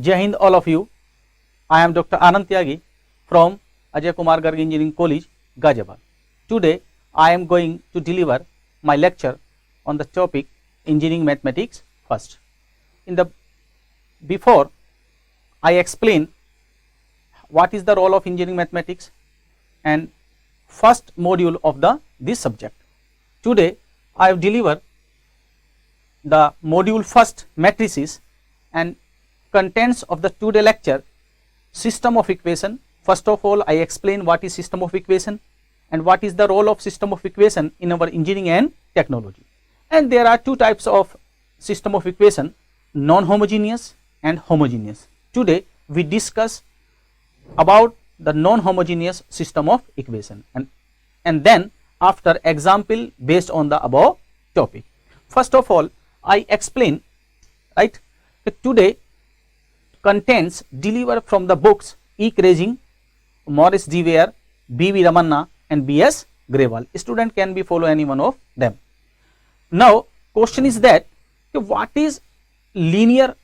Jai Hind all of you. I am Dr. Anand Tyagi from Ajay Kumar Garg Engineering College, Ghaziabad. Today I am going to deliver my lecture on the topic Engineering Mathematics first. Before I explain what is the role of engineering mathematics and first module of this subject. Today I have delivered the module first matrices and contents of the today lecture system of equation. First of all, I explain what is system of equation and what is the role of system of equation in our engineering and technology. And there are two types of system of equation, non-homogeneous and homogeneous. Today we discuss about the non-homogeneous system of equation and then after example based on the above topic. First of all, I explain, right, that today contents delivered from the books E. Krejcik, Maurice de Weyer, B. V. Ramanna and B. S. Grewal. Student can be follow any one of them. Now question is that what is linear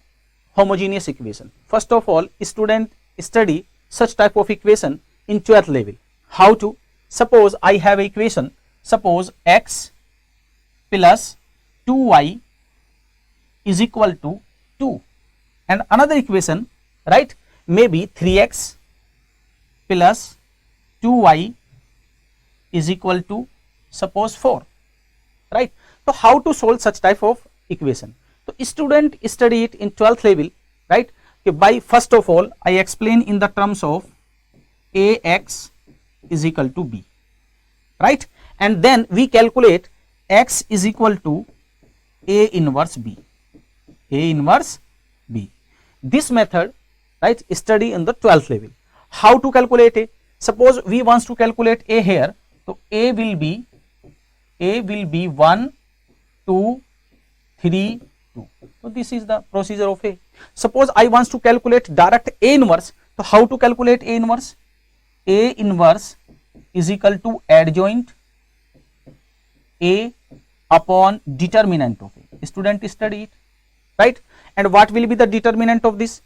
homogeneous equation? First of all, student study such type of equation in 12th level. How to? Suppose I have a equation, suppose x plus 2y is equal to 2 and another equation, right, maybe 3x plus 2y is equal to suppose 4, right. So how to solve such type of equation? So student study it in 12th level, right. By first of all I explain in the terms of ax is equal to b, right, and then we calculate x is equal to a inverse b, a inverse b. This method, right, study in the 12th level. How to calculate a? Suppose we wants to calculate a here, so a will be 1 2 3 2. So this is the procedure of a. Suppose I wants to calculate direct a inverse, so how to calculate a inverse? A inverse is equal to adjoint a upon determinant of a. Student study it, right, and what will be the determinant of this?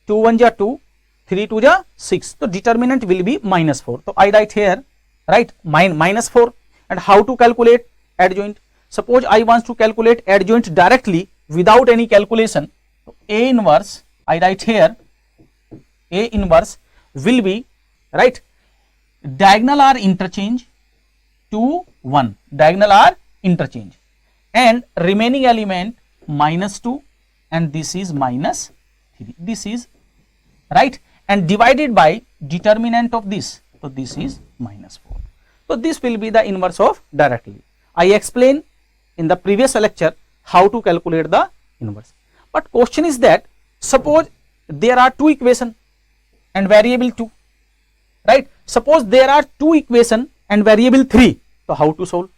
2 1 ja 2, 3 2 ja 6, so determinant will be minus 4. So I write here, right, minus 4. And how to calculate adjoint? Suppose I want to calculate adjoint directly without any calculation, so a inverse, I write here, a inverse will be, right, diagonal are interchange 2 1, diagonal are interchange and remaining element minus 2 and this is minus 3, this is, right, and divided by determinant of this, so this is minus 4. So this will be the inverse of directly. I explained in the previous lecture how to calculate the inverse. But question is that suppose there are two equation and variable 2, right. Suppose there are two equation and variable 3, so how to solve?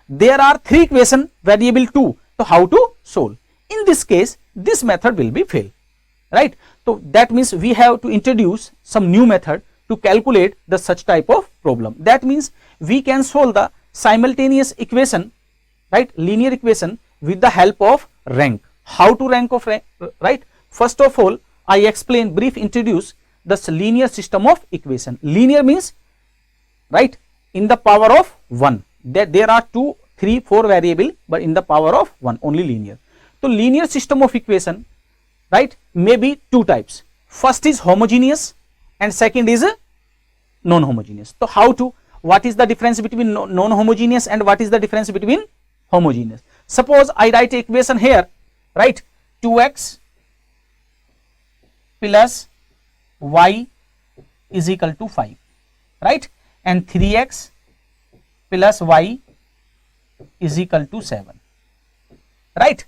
There are 3 equation, variable 2, so how to solve? In this case this method will be fail, right. So that means we have to introduce some new method to calculate the such type of problem. That means we can solve the simultaneous equation, right, linear equation with the help of rank. How to rank of rank, right? First of all I explain brief introduce the linear system of equation. Linear means, right, in the power of 1, that there are 2 3 4 variable but in the power of 1 only linear. So linear system of equation, right, may be two types. First is homogeneous and second is non-homogeneous. So how to, what is the difference between non-homogeneous and what is the difference between homogeneous? Suppose I write equation here, right, 2x plus y is equal to 5, right, and 3x plus y is equal to 7, right.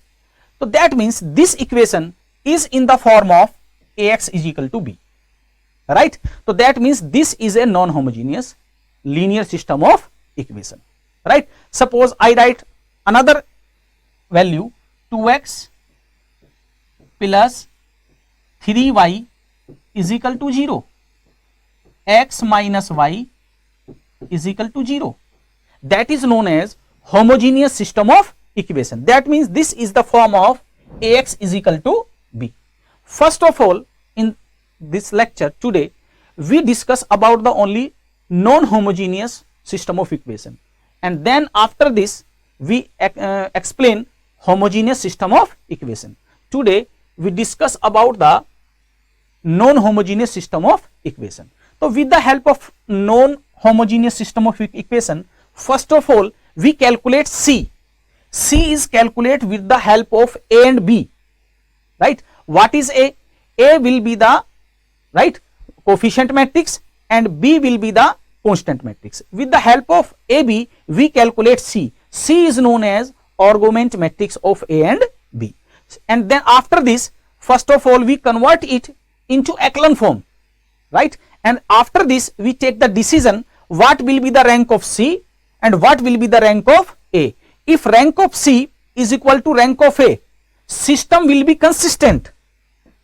So that means this equation is in the form of ax is equal to b, right. So that means this is a non-homogeneous linear system of equation, right. Suppose I write another value 2x plus 3y is equal to 0, x minus y is equal to 0. That is known as homogeneous system of equation. That means this is the form of ax is equal to b. First of all, in this lecture today, we discuss about the only non-homogeneous system of equation, and then after this we explain homogeneous system of equation. Today we discuss about the non-homogeneous system of equation. So with the help of non-homogeneous system of equation, first of all we calculate C. C is calculated with the help of A and B, right? What is A? A will be the right coefficient matrix and B will be the constant matrix. With the help of AB we calculate C. C is known as argument matrix of A and B. And then after this, first of all we convert it into echelon form, right? And after this we take the decision what will be the rank of C and what will be the rank of A. If rank of C is equal to rank of A, system will be consistent.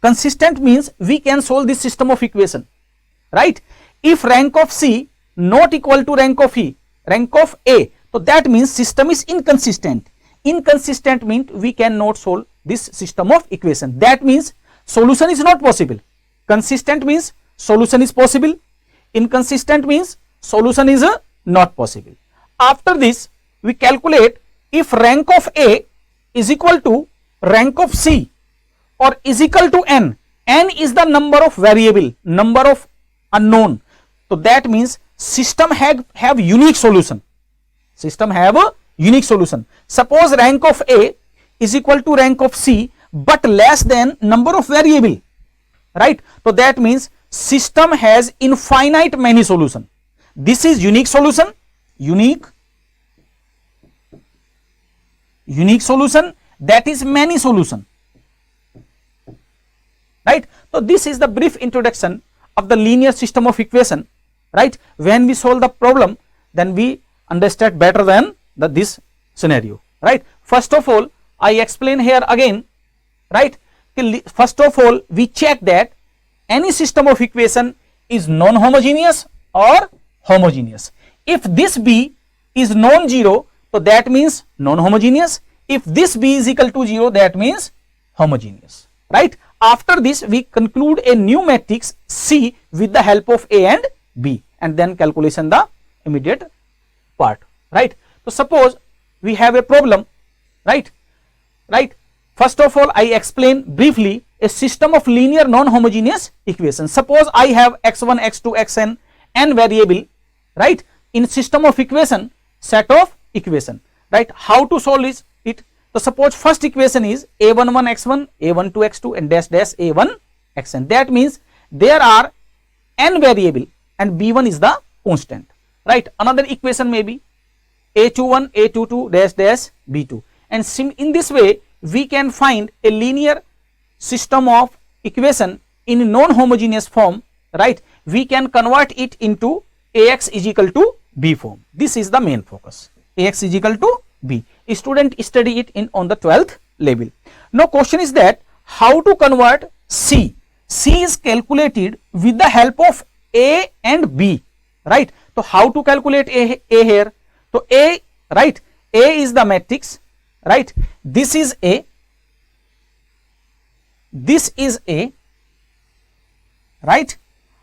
Consistent means we can solve this system of equation, right? If rank of C not equal to rank of A, so that means system is inconsistent. Inconsistent means we cannot solve this system of equation. That means solution is not possible. Consistent means solution is possible. Inconsistent means solution is not possible. After this we calculate if rank of A is equal to rank of C or is equal to n. N is the number of variable, number of unknown. So that means system have unique solution. System have a unique solution. Suppose rank of A is equal to rank of C but less than number of variable, right? So that means system has infinite many solution. This is unique solution, unique solution, that is many solution, right? So this is the brief introduction of the linear system of equation, right? When we solve the problem, then we understand better than this scenario, right? First of all I explain here again, right? First of all we check that any system of equation is non-homogeneous or homogeneous. If this B is non-zero, so that means non-homogeneous. If this B is equal to 0, that means homogeneous, right? After this we conclude a new matrix C with the help of A and B, and then calculation the immediate part, right? So suppose we have a problem, right? First of all I explain briefly a system of linear non-homogeneous equations. Suppose I have x1, x2, xn, n variable, right? In system of equation, set of equation, right? How to solve it? So suppose first equation is a11 x1, a12 x2 and dash dash a1 xn. That means there are n variable and b1 is the constant, right? Another equation may be a21, a22 dash dash b2, and in this way we can find a linear system of equation in non-homogeneous form, right? We can convert it into ax is equal to b form. This is the main focus. Ax is equal to b. Student study it in on the 12th level. Now question is that how to convert C. C is calculated with the help of A and B, right? So how to calculate A here? So A, right? A is the matrix, right? This is A. This is A, right?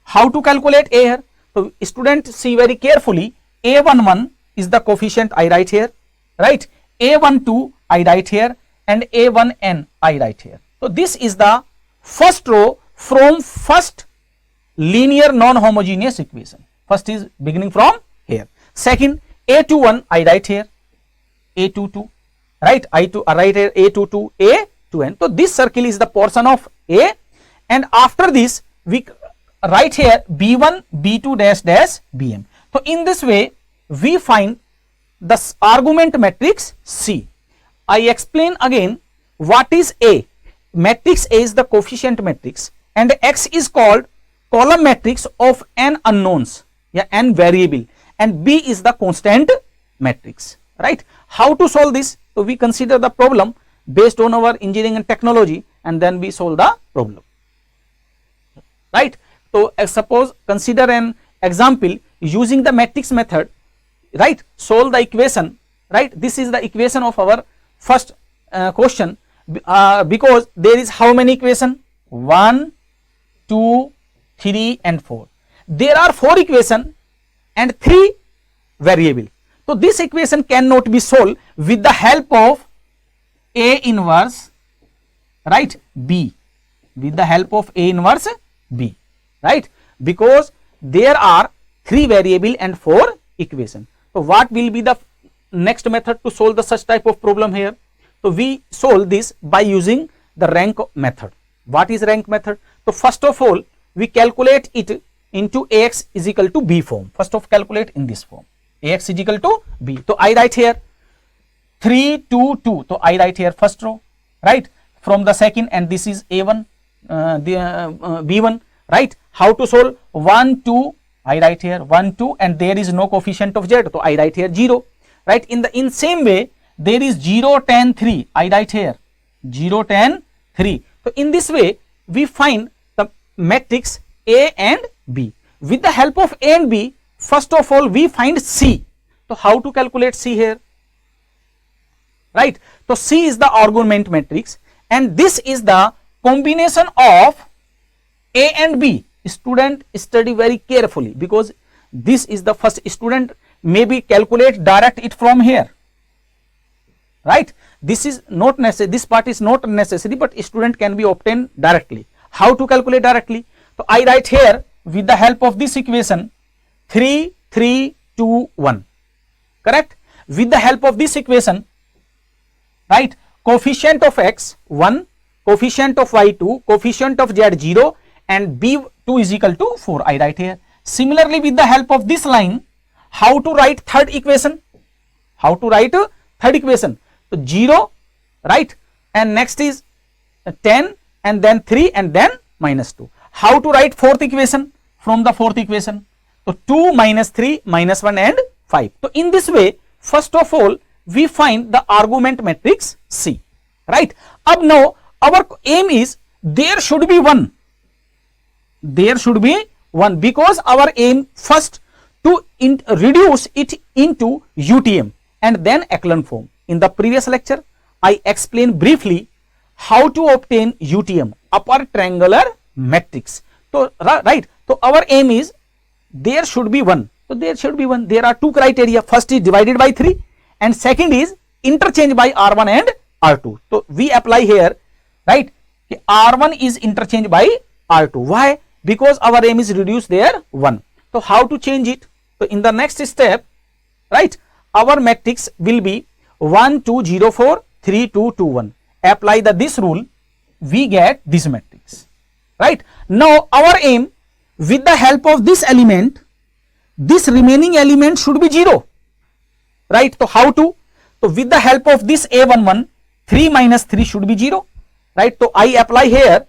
How to calculate A here? So student see very carefully. A11 is the coefficient I write here, right? A12 I write here and A1n I write here. So this is the first row from first linear non-homogeneous equation. First is beginning from here. Second A21 I write here, A22, right? I write here A22, A2n. So this circle is the portion of A, and after this we write here B1, B2 dash dash Bm. So in this way we find the argument matrix C. I explain again what is A. Matrix A is the coefficient matrix and X is called column matrix of n unknowns, n variable, and B is the constant matrix, right? How to solve this? So we consider the problem based on our engineering and technology and then we solve the problem, right? So suppose consider an example using the matrix method, right? Solve the equation, right? This is the equation of our first question, because there is how many equation? 1, 2, 3 and 4. There are 4 equation and 3 variable. So this equation cannot be solved with the help of A inverse, right, B, with the help of A inverse B, right, because there are 3 variable and 4 equation. So what will be the next method to solve the such type of problem here? So we solve this by using the rank method. What is rank method? So first of all we calculate it into Ax is equal to B form. First of calculate in this form, Ax is equal to B. So I write here 3 2 2. So I write here first row, right, from the second, and this is A1 B1, right. How to solve? 1 2, I write here 1 2, and there is no coefficient of z, so I write here 0, right. In same way there is 0 10 3, I write here 0 10 3. So in this way we find the matrix A and B. With the help of A and B, first of all we find C. So how to calculate C here, right? So C is the argument matrix, and this is the combination of A and B. Student study very carefully, because this is the first. Student maybe calculate direct it from here, right? This is not necessary, this part is not necessary, but student can be obtained directly. How to calculate directly? So I write here with the help of this equation 3 3 2 1, correct. With the help of this equation, right, coefficient of x 1, coefficient of y 2, coefficient of z 0, and b2 is equal to 4, I write here. Similarly, with the help of this line, how to write third equation? How to write third equation? So 0, right, and next is 10, and then 3, and then minus 2. How to write fourth equation? From the fourth equation, so 2 minus 3 minus 1 and 5. So in this way, first of all we find the argument matrix C, right. Ab now our aim is there should be 1. There should be 1, because our aim first to reduce it into UTM and then echelon form. In the previous lecture I explained briefly how to obtain UTM, upper triangular matrix. So right, so our aim is there should be 1. So there should be 1. There are 2 criteria. First is divided by 3, and second is interchange by R1 and R2. So we apply here, right, R1 is interchanged by R2. Why? Because our aim is reduce there 1. So how to change it? So in the next step, right, our matrix will be 1 2 0 4 3 2 2 1. Apply this rule, we get this matrix, right. Now our aim, with the help of this element, this remaining element should be 0, right. So how to? So with the help of this A11, 3 minus 3 should be 0, right. So I apply here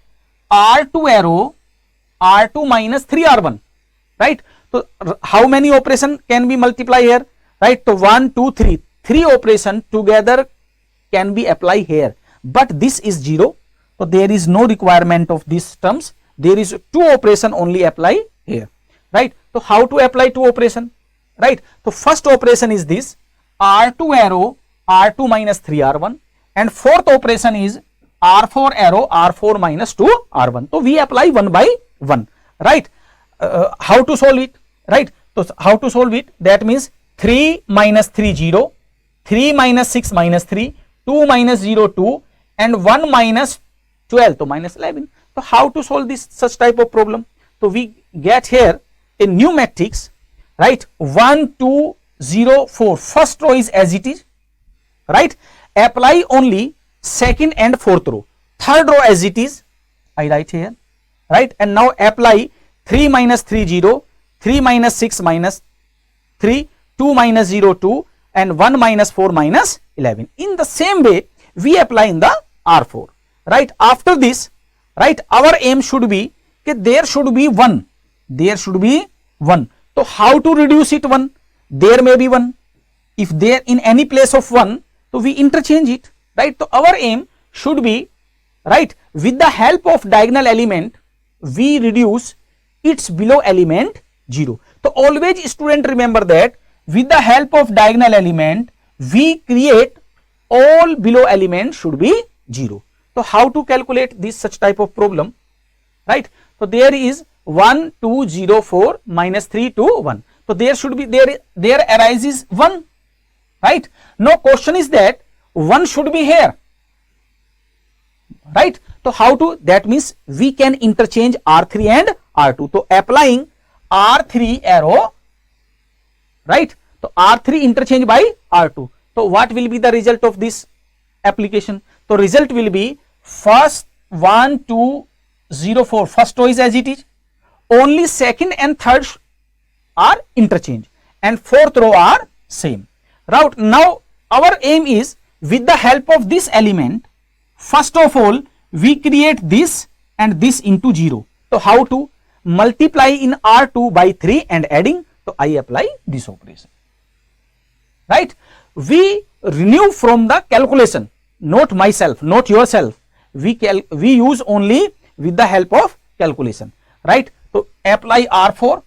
R2 arrow, R2 minus 3R1, right. So how many operation can be multiply here, right. So 1 2 3, 3 operation together can be applied here, but this is 0, so there is no requirement of these terms. There is 2 operation only apply here, right. So how to apply 2 operation, right. So first operation is this R2 arrow, R2 minus 3R1, and fourth operation is R4 arrow, R4 minus 2R1. So we apply 1 by 1, right. How to solve it, right. So how to solve it? That means 3 minus 3 0, 3 minus 6 minus 3, 2 minus 0 2, and 1 minus 12, so minus 11. So how to solve this such type of problem? So we get here a new matrix, right. 1 2 0 4, first row is as it is, right. Apply only second and fourth row. Third row as it is, I write here, right. And now apply 3 minus 3 0, 3 minus 6 minus 3, 2 minus 0 2, and 1 minus 4 minus 11. In the same way we apply in the R4, right. After this, right, our aim should be that there should be 1. There should be 1. So how to reduce it 1? There may be 1. If there in any place of 1, so we interchange it, right. So our aim should be, right, with the help of diagonal element we reduce its below element 0. So always student remember that with the help of diagonal element we create all below element should be 0. So how to calculate this such type of problem, right. So there is 1204 minus 3 to 1. So there should be, there arises 1, right? Now question is that 1 should be here, right? So how to, that means we can interchange R3 and R2. So applying R3 arrow, right? So R3 interchange by R2. So what will be the result of this application? So result will be first 1, 2, 0, 4, first row is as it is, only second and third are interchange, and fourth row are same. Right, now our aim is, with the help of this element, first of all we create this and this into 0. So how to multiply in R2 by 3 and adding? So I apply this operation, right? We renew from the calculation, not myself, not yourself. We use only with the help of calculation, right? So apply R4,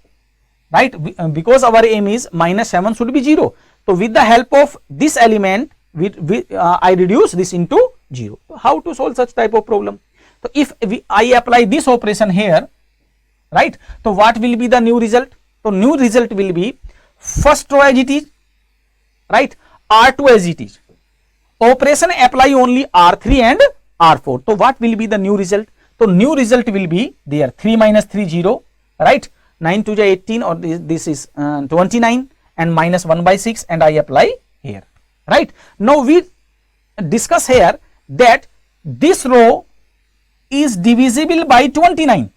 right? Because our aim is minus 7 should be 0. So with the help of this element, I reduce this into 0. How to solve such type of problem? So if I apply this operation here, right? So what will be the new result? So new result will be first row as it is, right? R2 as it is. Operation apply only R3 and R4. So what will be the new result? So new result will be there, 3 minus 3 0, right? 9 to the 18, or this is 29, and minus 1 by 6, and I apply here, right? Now we discuss here that this row is divisible by 29,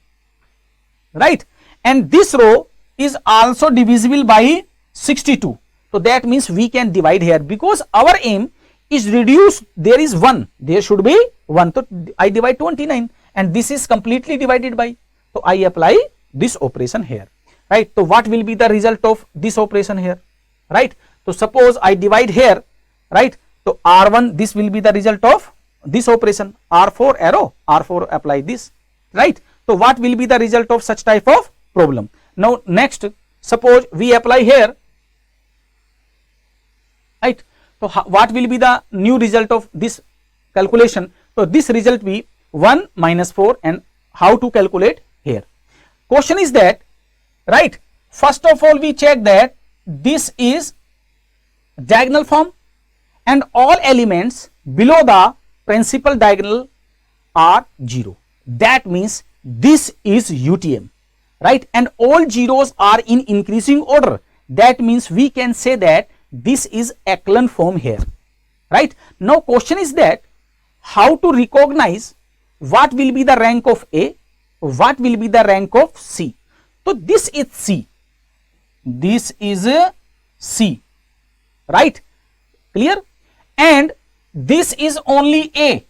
right? And this row is also divisible by 62. So that means we can divide here, because our aim is reduce, there is 1, there should be 1. So I divide 29, and this is completely divided by. So I apply this operation here, right? So what will be the result of this operation here, right? So suppose I divide here, right? So R1, this will be the result of this operation. R4 arrow, R4 apply this, right? So what will be the result of such type of problem? Now next, suppose we apply here, right? So what will be the new result of this calculation? So this result be 1 minus 4, and how to calculate here? Question is that, right? First of all we check that this is diagonal form, and all elements below the principal diagonal are 0. That means this is UTM, right? And all zeros are in increasing order. That means we can say that this is echelon form here, right? Now question is that how to recognize what will be the rank of A, what will be the rank of C. So this is C, this is C, right? Clear? And this is only A,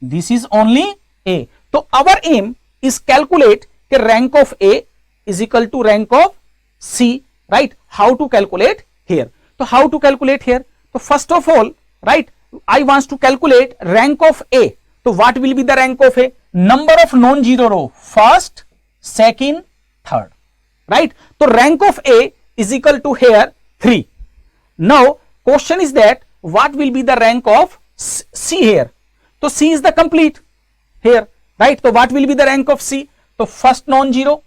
this is only A. So our aim is calculate the rank of A is equal to rank of C, right? How to calculate here? So how to calculate here? So first of all, right, I want to calculate rank of A. So what will be the rank of A? Number of non-zero row, first, second, third, right? So rank of A is equal to here 3. Now question is that what will be the rank of C here? So C is the complete here, right? So what will be the rank of C? So first non-zero,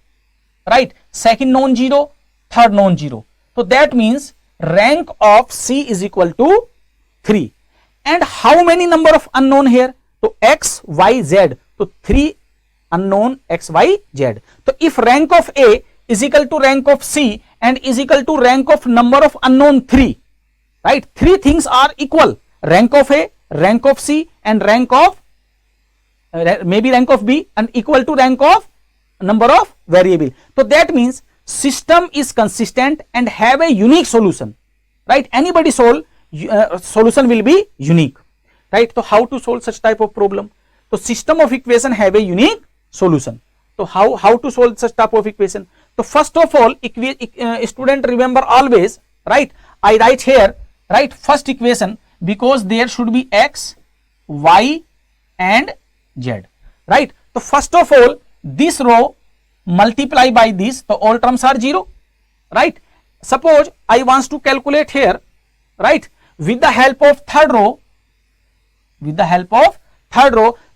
right? Second non-zero, third non-zero. So that means rank of C is equal to 3. And how many number of unknown here? So X, Y, Z. So 3 unknown X, Y, Z. So if rank of A is equal to rank of C and is equal to rank of number of unknown 3, right? 3 things are equal. Rank of A, rank of C, and rank of maybe rank of B, and equal to rank of number of variable. So that means system is consistent and have a unique solution, right? Anybody solve solution will be unique, right? So how to solve such type of problem? So system of equation have a unique solution. So how to solve such type of equation? So first of all, student remember always, right? I write here, right, first equation, because there should be X, Y, and Z, right? So first of all, this row multiply by this, so all terms are 0, right? Suppose I want to calculate here, right, with the help of third row,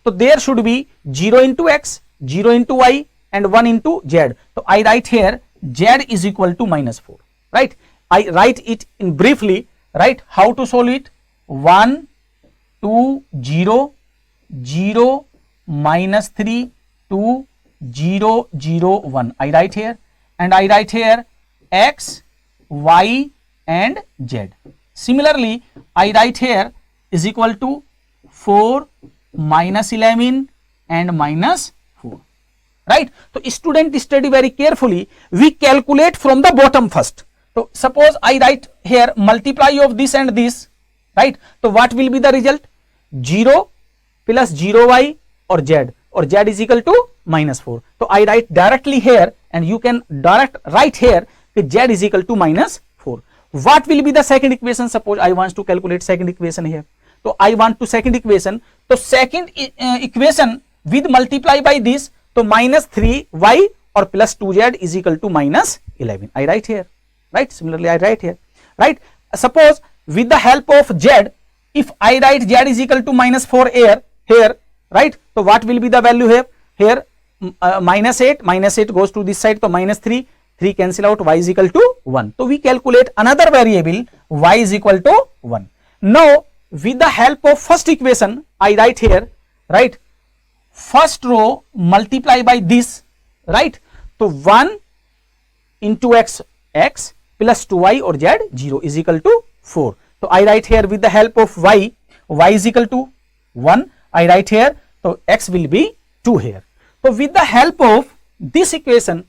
so there should be 0 into X, 0 into Y, and 1 into z. So I write here z is equal to -4, right? I write it in briefly, right? How to solve it? 1, 2, 0, 0, -3, 2, 0, 0, 1. I write here, and I write here x, y and z. Similarly, I write here is equal to 4, -11 and -4, right? So student study very carefully. We calculate from the bottom first. So suppose I write here multiply of this and this, right? So what will be the result? 0 plus 0y or z is equal to -4. So I write directly here, and you can direct write here that z is equal to -4. What will be the second equation? Suppose I want to calculate second equation here. So I want to second equation. So second equation with multiply by this, so -3y or plus 2z is equal to -11. I write here, right? Similarly, I write here, right? Suppose with the help of z, if I write z is equal to -4 here, right? So what will be the value here? Here -8 goes to this side, so -3, 3 cancel out, y is equal to 1. So we calculate another variable, y is equal to 1. Now with the help of first equation, I write here, right? First row multiply by this, right? So 1 into x plus 2y or z 0 is equal to 4. So I write here with the help of y is equal to 1. I write here, so x will be 2 here. So with the help of this equation,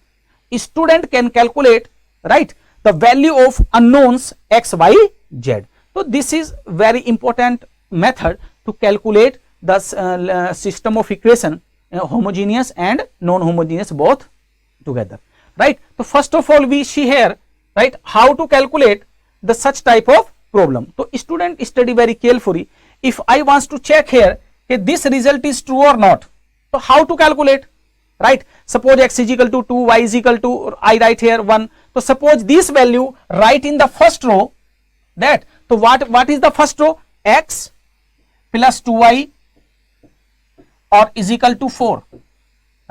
student can calculate, right, the value of unknowns x, y, z. So this is very important method to calculate the system of equation, homogeneous and non-homogeneous both together, right? So first of all we see here, right, how to calculate the such type of problem. So student study very carefully. If I want to check here that this result is true or not, so how to calculate, right? Suppose x is equal to 2, y is equal to, I write here 1. So suppose this value write in the first row, that, so what is the first row? X plus 2y or is equal to 4,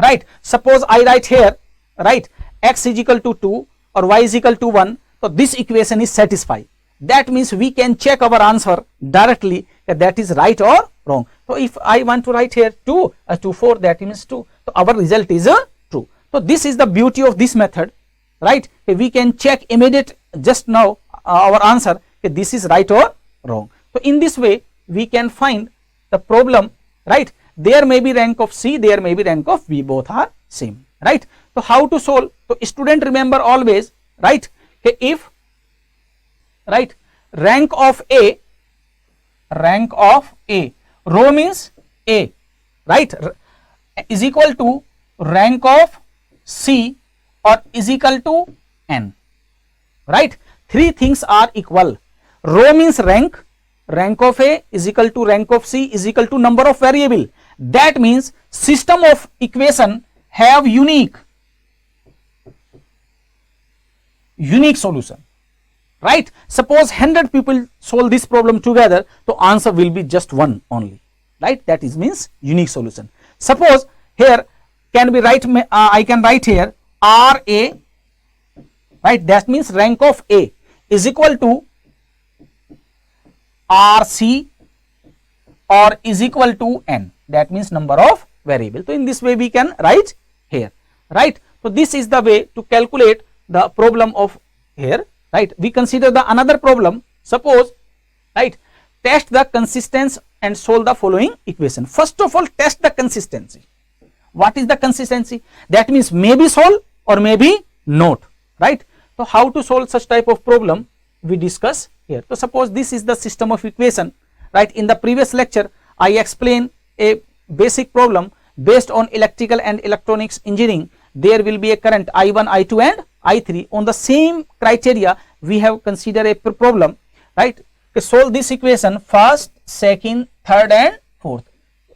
right? Suppose I write here, right, x is equal to 2 or y is equal to 1. So this equation is satisfied. That means we can check our answer directly that is right or wrong. So if I want to write here 2 to 4, that means 2. So our result is true. So this is the beauty of this method, right? We can check immediate just now our answer, this is right or wrong. So in this way we can find the problem, right? There may be rank of C, there may be rank of B, both are same, right? So how to solve? So student remember always, right, if, right, rank of A, row means A, right, is equal to rank of C or is equal to N, right? Three things are equal. Row means rank of A is equal to rank of C is equal to number of variable. That means system of equation have unique solution, right? Suppose 100 people solve this problem together, so answer will be just one only, right? That is means unique solution. Suppose here can be write, I can write here RA, right? That means rank of A is equal to RC or is equal to N. That means number of variable. So in this way we can write here, right? So this is the way to calculate the problem of here, right? We consider the another problem. Suppose, right, test the consistency and solve the following equation. First of all, test the consistency. What is the consistency? That means maybe solve or maybe not, right? So how to solve such type of problem we discuss here. So suppose this is the system of equation, right? In the previous lecture I explained a basic problem based on electrical and electronics engineering. There will be a current I1, I2 and I3. On the same criteria we have considered a problem, right? To solve this equation, first, second, third and fourth,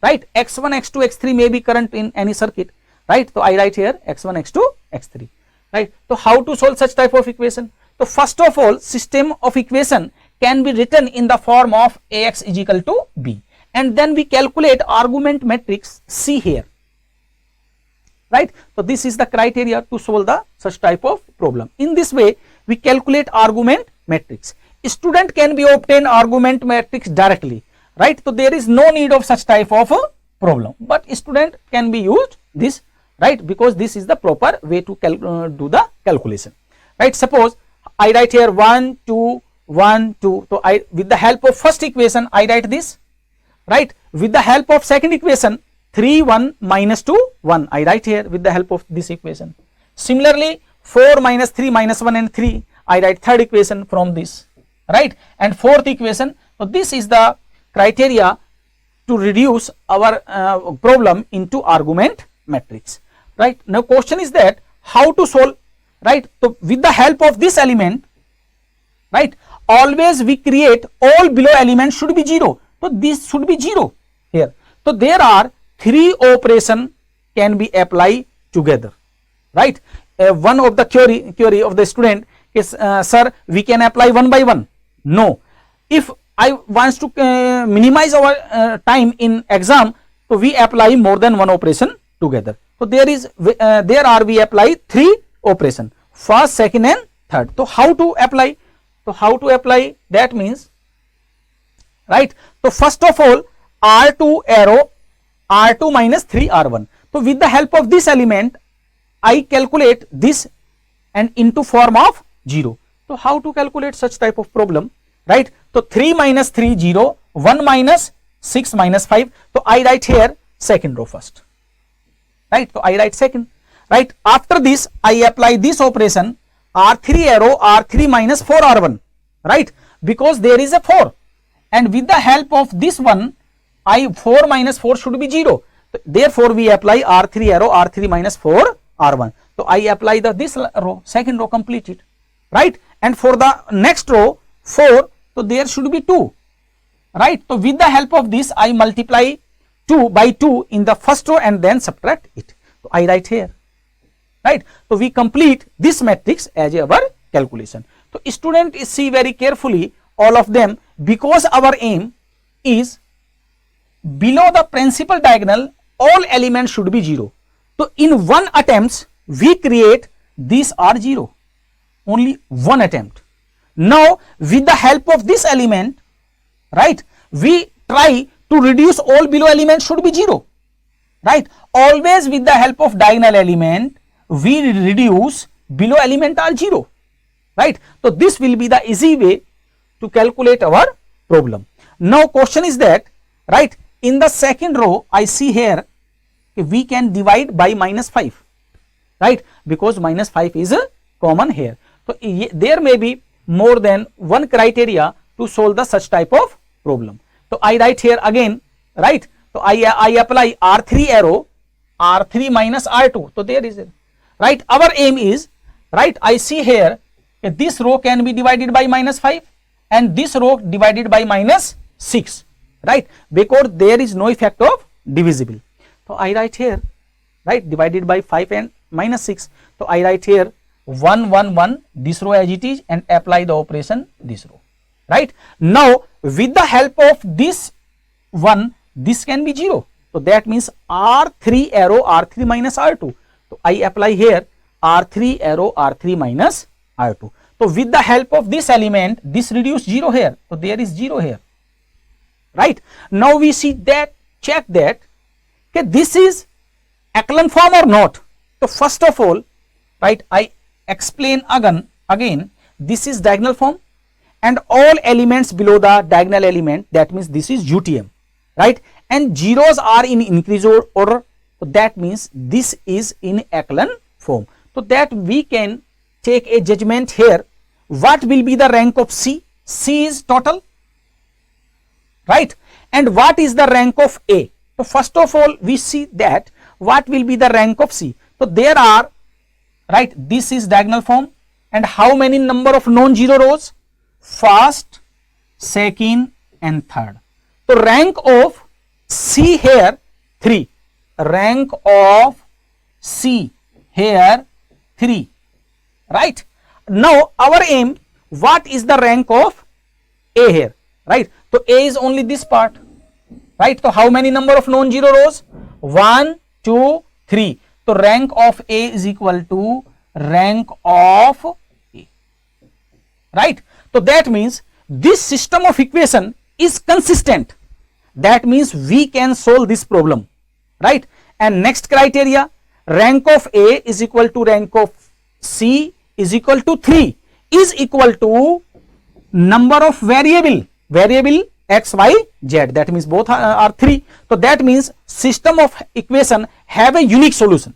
right? X1, X2, X3 may be current in any circuit, right? So I write here X1, X2, X3, right? So how to solve such type of equation? So first of all, system of equation can be written in the form of Ax is equal to B, and then we calculate argument matrix C here. right? So this is the criteria to solve the such type of problem. In this way we calculate argument matrix. Student can be obtained argument matrix directly, right? So there is no need of such type of a problem, but student can be used this, right? Because this is the proper way to do the calculation, right? Suppose I write here 1 2 1 2, so I with the help of first equation I write this, right? With the help of second equation 3 1 minus 2 1 I write here with the help of this equation. Similarly 4 minus 3 minus 1 and 3 I write third equation from this, right? And fourth equation. So this is the criteria to reduce our problem into argument matrix, right? Now question is that how to solve, right? So with the help of this element, right, always we create all below elements should be 0. So this should be 0 here. So there are 3 operation can be applied together, right? One of the query of the student is sir, we can apply one by one. No, if I wants to minimize our time in exam, so we apply more than one operation together. So there is we apply 3 operation, first, second and third. So how to apply? So how to apply, that means, right? So first of all R2 arrow R2 minus 3 R1. So with the help of this element I calculate this and into form of 0. So how to calculate such type of problem, right? So 3 minus 3 0, 1 minus 6 minus 5. So I write here second row first, right? So I write second, right? After this I apply this operation R3 arrow R3 minus 4 R1, right? Because there is a 4, and with the help of this one 4 minus 4 should be 0. Therefore we apply R3 arrow R3 minus 4 R1. So I apply this row, second row completed, right? And for the next row 4, so there should be 2, right? So with the help of this I multiply 2 by 2 in the first row and then subtract it. So I write here, right? So we complete this matrix as our calculation. So student see very carefully all of them, because our aim is below the principal diagonal all elements should be 0. So in one attempt we create these are 0, only one attempt. Now with the help of this element, right, we try to reduce all below elements should be 0, right? Always with the help of diagonal element we reduce below element are 0, right? So this will be the easy way to calculate our problem. Now question is that, right, in the second row I see here we can divide by minus 5, right? Because minus 5 is common here. So there may be more than one criteria to solve the such type of problem. So I write here again, right? So I apply R3 arrow R3 minus R2. So there is it, right? Our aim is, right, I see here this row can be divided by minus 5 and this row divided by minus 6, right? Because there is no effect of divisible. So I write here, right, divided by 5 and minus 6. So I write here 1 1 1 this row as it is and apply the operation this row, right? Now with the help of this one this can be 0. So that means R3 arrow R3 minus R2. So I apply here R3 arrow R3 minus R2. So with the help of this element this reduce 0 here. So there is 0 here, right? Now we see that, check that, okay, this is echelon form or not. So first of all, right, I explain again this is diagonal form and all elements below the diagonal element, that means this is UTM, right? And zeros are in increase order, so that means this is in echelon form. So that we can take a judgment here, what will be the rank of C? C is total, right? And what is the rank of A? So first of all we see that what will be the rank of C. So there are, right, this is diagonal form and how many number of non-zero rows? First, second and third. So rank of C here 3, rank of C here 3, right? Now our aim, what is the rank of A here, right? So A is only this part, right? So how many number of non-zero rows? 1 2 3. तो rank of A is equal to rank of A, right. तो that means this system of equation is consistent. That means we can solve this problem, right? And next criteria, rank of A is equal to rank of C is equal to 3 is equal to number of variable x, y, z. That means both are 3. So that means system of equation have a unique solution.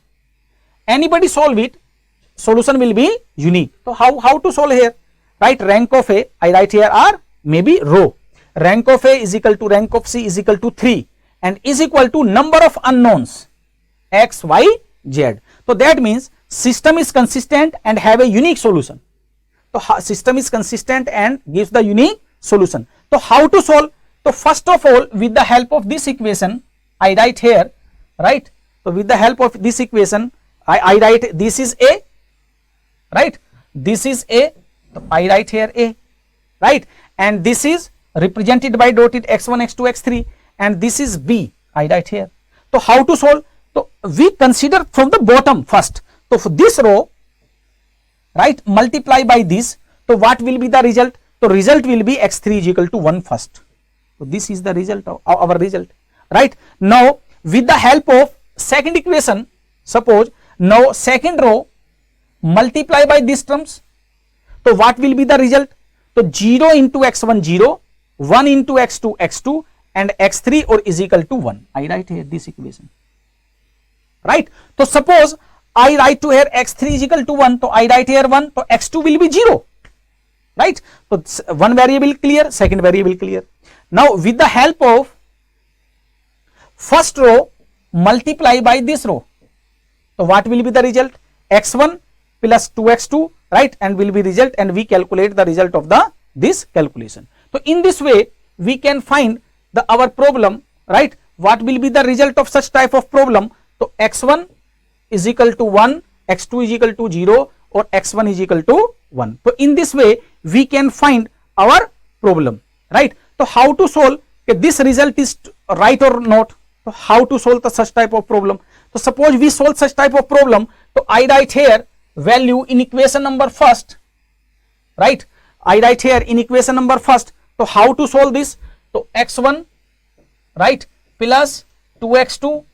Anybody solve it, solution will be unique. So how to solve here? Right, rank of A, I write here R, maybe row. Rank of A is equal to rank of C is equal to 3 and is equal to number of unknowns x, y, z. So that means system is consistent and have a unique solution. So system is consistent and gives the unique solution. So how to solve? So first of all, with the help of this equation, I write here, right? So with the help of this equation, I write this is A, right? This is A. So I write here A, right? And this is represented by dotted x1, x2, x3, and this is B. I write here. So how to solve? So we consider from the bottom first. So for this row, right, multiply by this. So what will be the result? So result will be x3 is equal to 1 first. So this is the result of our result, right? Now with the help of second equation, suppose now second row multiply by these terms. So what will be the result? So 0 into x1 0, 1 into x2 x2 and x3 or is equal to 1. I write here this equation, right? So suppose I write to here x3 is equal to 1, so I write here 1, so x2 will be 0, right? So one variable clear, second variable clear. Now with the help of first row multiply by this row, so what will be the result? X1 plus 2x2, right, and will be result, and we calculate the result of the this calculation. So in this way we can find the our problem, right? What will be the result of such type of problem? So x1 is equal to 1, x2 is equal to 0 or x1 is equal to 1. So in this way we can find our problem, right? So how to solve? Okay, this result is right or not? So how to solve the such type of problem? So suppose we solve such type of problem, so I write here value in equation number first, right? I write here in equation number first. So how to solve this? So x1, right, plus 2x2,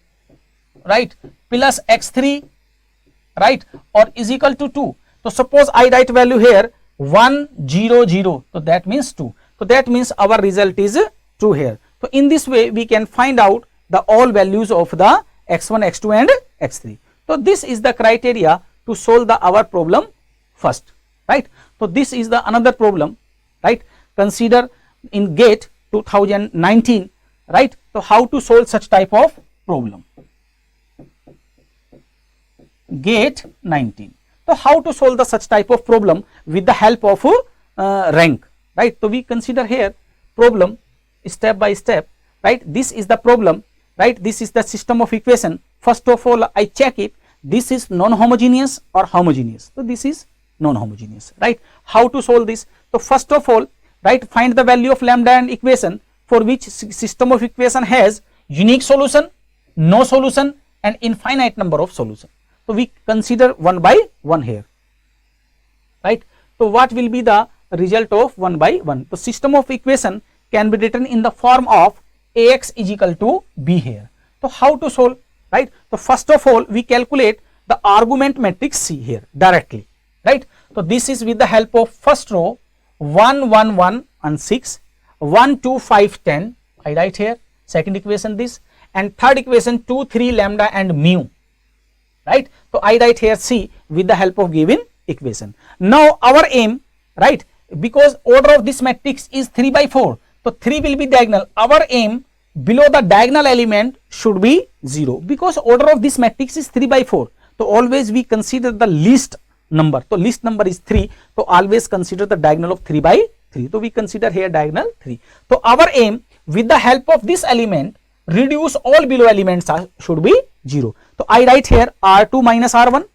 right, plus x3, right, or is equal to 2. So suppose I write value here 1 0 0, so that means 2. So that means our result is true here. So in this way we can find out the all values of the x1, x2 and x3. So this is the criteria to solve the our problem first, right? So this is the another problem, right? Consider in GATE 2019, right? So how to solve such type of problem? GATE 19. So how to solve the such type of problem with the help of rank, right? So we consider here problem step by step, right? This is the problem, right? This is the system of equation. First of all I check it, this is non-homogeneous or homogeneous. So this is non-homogeneous, right? How to solve this? So first of all, right, find the value of lambda and equation for which system of equation has unique solution, no solution and infinite number of solution. So we consider one by one here, right? So what will be the result of one by one? The system of equation can be written in the form of Ax is equal to b here. So how to solve, right? So first of all we calculate the argument matrix C here directly, right? So this is with the help of first row 1 1 1 and 6, 1 2 5 10, I write here second equation this, and third equation 2 3 lambda and mu, right? So I write here C with the help of given equation. Now our aim, right, because order of this matrix is 3 by 4, so 3 will be diagonal. Our aim below the diagonal element should be 0 because order of this matrix is 3 by 4. So always we consider the least number. So least number is 3. So always consider the diagonal of 3 by 3. So we consider here diagonal 3. So our aim with the help of this element reduce all below elements should be 0. So I write here R2 minus R1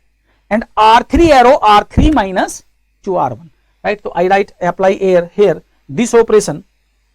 and R3 arrow R3 minus 2R1, right? So I write apply here this operation,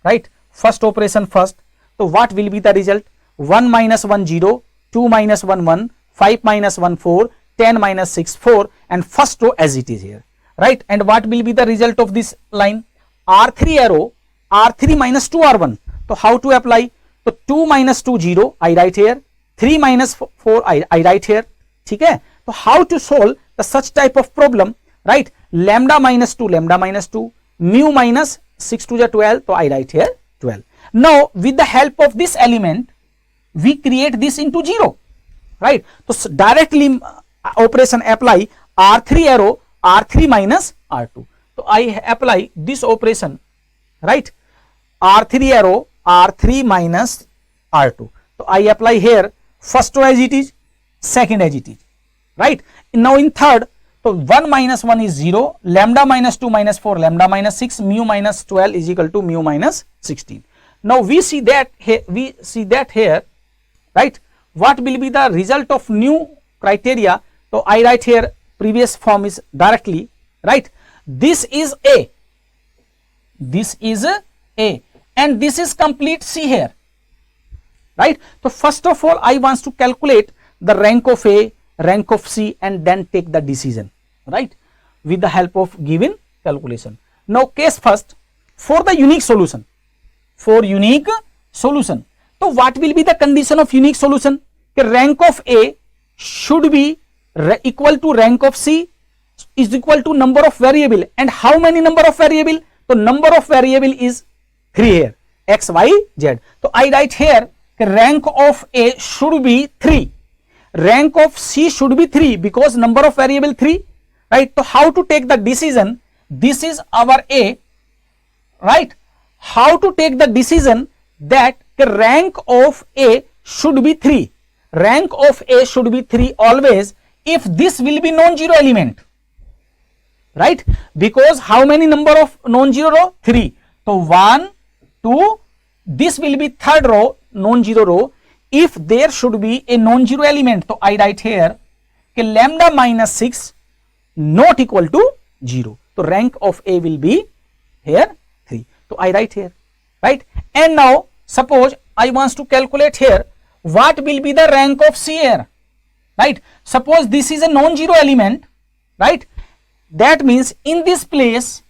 right? First operation first. So what will be the result? 1 minus 1 0, 2 minus 1 1, 5 minus 1 4, 10 minus 6 4, and first row as it is here, right? And what will be the result of this line? R3 arrow, R3 minus 2 R1. So how to apply? So 2 minus 2 0 I write here, 3 minus 4 I write here. ठीक है? So how to solve the such type of problem, right? Lambda minus 2, lambda minus 2, mu minus 6 to the 12, so I write here 12. Now with the help of this element we create this into 0, right? So directly operation apply R3 arrow, R3 minus R2. So I apply this operation, right? R3 arrow, R3 minus R2. So I apply here first row as it is, second as it is, right? Now in third, so 1 minus 1 is 0, lambda minus 2 minus 4, lambda minus 6, mu minus 12 is equal to mu minus 16. Now we see that here, right? What will be the result of new criteria? So I write here previous form is directly, right? This is A, this is A, and this is complete C here, right? So first of all I want to calculate the rank of A, rank of C, and then take the decision, right, with the help of given calculation. Now case first, for the unique solution, for unique solution, so what will be the condition of unique solution? The rank of A should be equal to rank of C is equal to number of variable, and how many number of variable? So number of variable is 3 here, x, y, z. So I write here rank of A should be 3, rank of C should be 3 because number of variable 3, right? So how to take the decision? This is our A, right? How to take the decision that the rank of A should be 3, rank of A should be 3 always if this will be non-zero element, right? Because how many number of non-zero row? 3. So 1, 2, this will be third row, non-zero row. If there should be a non-zero element, so I write here lambda minus 6 not equal to 0. So rank of A will be here 3. So I write here, right? And now suppose I want to calculate here what will be the rank of C here, right? Suppose this is a non-zero element, right? That means in this place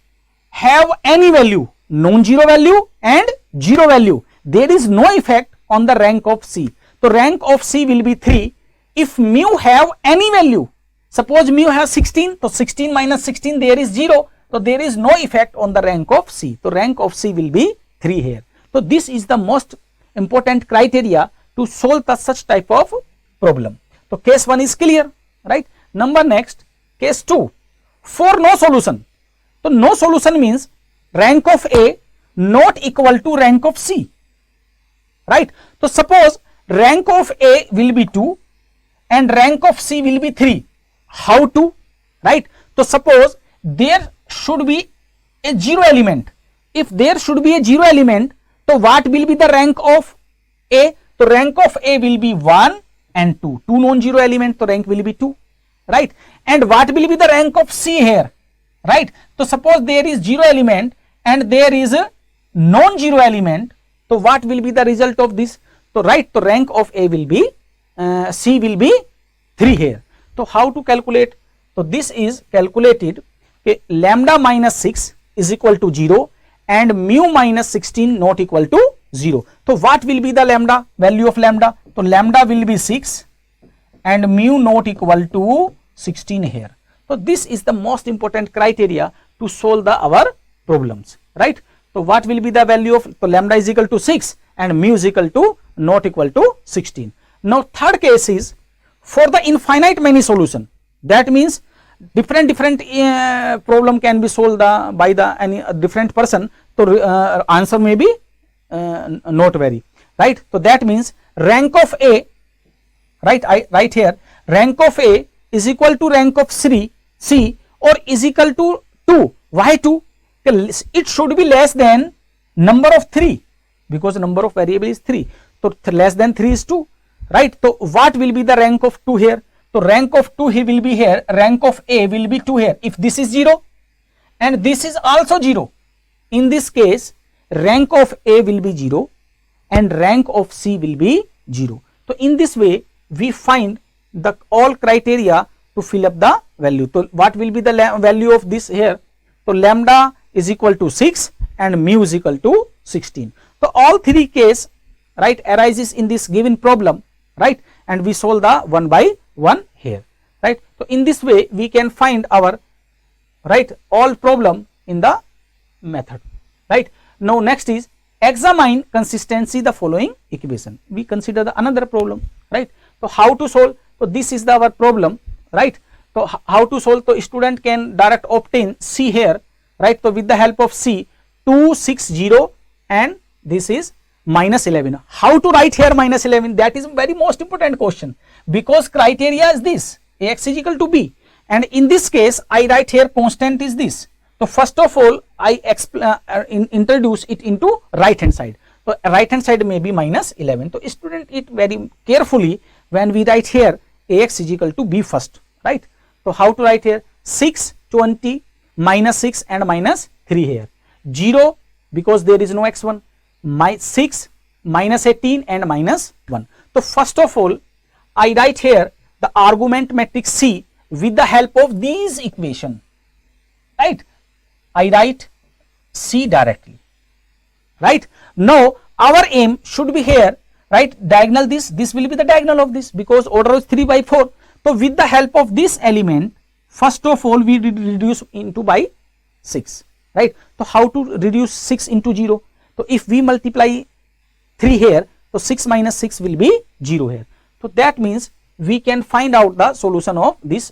have any value, non-zero value and 0 value. There is no effect on the rank of C. So rank of C will be 3 if mu have any value. Suppose mu has 16, so 16 minus 16 there is 0. So there is no effect on the rank of C. So rank of C will be 3 here. So this is the most important criteria to solve the such type of problem. So case 1 is clear, right? Number next, case 2, for no solution. So no solution means rank of A not equal to rank of C, right? So suppose rank of A will be 2 and rank of C will be 3. How to, right? So suppose there should be a 0 element. If there should be a 0 element, so what will be the rank of A? So rank of A will be 1 and 2. 2 non-zero element, so rank will be 2, right? And what will be the rank of C here, right? So suppose there is 0 element and there is a non-zero element, so what will be the result of this? So right, so rank of A will be C will be 3 here. So how to calculate? So this is calculated, okay, lambda minus 6 is equal to 0 and mu minus 16 not equal to 0. So what will be the lambda, value of lambda? So lambda will be 6 and mu not equal to 16 here. So this is the most important criteria to solve our problems, right? So what will be the value of, so lambda is equal to 6 and mu is equal to not equal to 16. Now third case is for the infinite many solution. That means different problem can be solved by the any different person. So answer may be not vary, right? So that means rank of A, right? I write here rank of A is equal to rank of C or is equal to 2. Why 2? It should be less than number of 3 because number of variable is 3. So less than 3 is 2, right? So what will be the rank of 2 here? So rank of 2 he will be here, rank of A will be 2 here. If this is 0 and this is also 0, in this case rank of A will be 0 and rank of C will be 0. So in this way we find the all criteria to fill up the value. So what will be the value of this here? So lambda is equal to 6 and mu is equal to 16. So all three case, right, arises in this given problem, right, and we solve the one by one here, right. So in this way we can find our, right, all problem in the method, right. Now next is examine consistency the following equation. We consider the another problem, right. So how to solve? So this is the our problem, right. So how to solve? So student can direct obtain C here, right. So with the help of C, 2, 6, 0 and this is minus 11. How to write here minus 11? That is very most important question, because criteria is this, Ax is equal to B, and in this case I write here constant is this. So first of all I introduce it into right hand side. So right hand side may be minus 11. So student it very carefully when we write here Ax is equal to B first, right. So how to write here? 6, 20, minus 6 and minus 3 here. 0 because there is no x1, 6, minus 18 and minus 1. So first of all I write here the argument matrix C with the help of these equation, right. I write C directly, right. Now our aim should be here, right, diagonal this will be the diagonal of this because order is 3 by 4. So with the help of this element, first of all we reduce into by 6, right. So how to reduce 6 into 0? So if we multiply 3 here, so 6 minus 6 will be 0 here. So that means we can find out the solution of this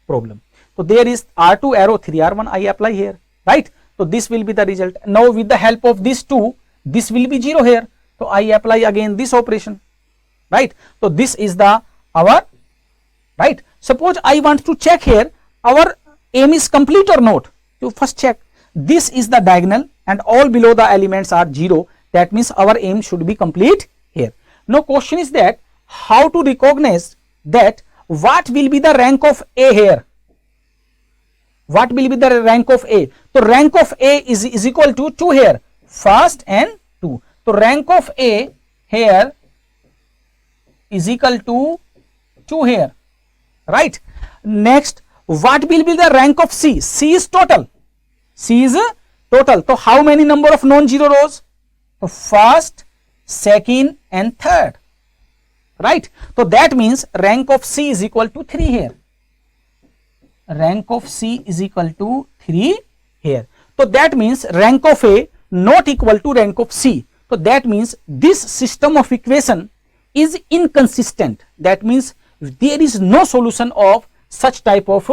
problem. So there is R2 arrow 3R1 I apply here, right. So this will be the result. Now with the help of this 2, this will be 0 here. So I apply again this operation, right. So this is the our, right. Suppose I want to check here our aim is complete or not. So first check, this is the diagonal and all below the elements are 0. That means our aim should be complete here. Now question is that how to recognize that what will be the rank of A here? What will be the rank of A? So rank of A is equal to 2 here, first and 2. So rank of A here is equal to 2 here, right. Next, what will be the rank of C? C is total. C is total. So how many number of non-zero rows? So first, second and third, right. So that means rank of C is equal to 3 here. Rank of C is equal to 3 here. So that means rank of A not equal to rank of C. So that means this system of equation is inconsistent. That means there is no solution of such type of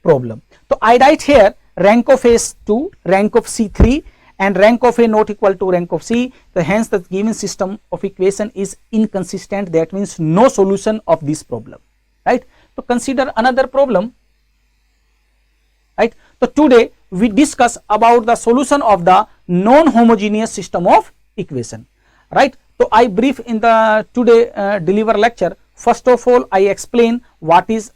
problem. So I write here rank of A is 2, rank of C 3 and rank of A not equal to rank of C. So hence the given system of equation is inconsistent. That means no solution of this problem, right. So consider another problem, right. So today we discuss about the solution of the non-homogeneous system of equation, right. So I brief in the today deliver lecture. First of all I explain what is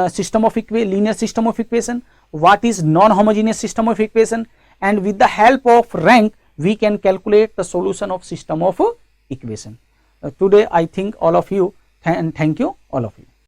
system of linear system of equation, what is non-homogeneous system of equation, and with the help of rank we can calculate the solution of system of equation. Today I think all of you and thank you all of you.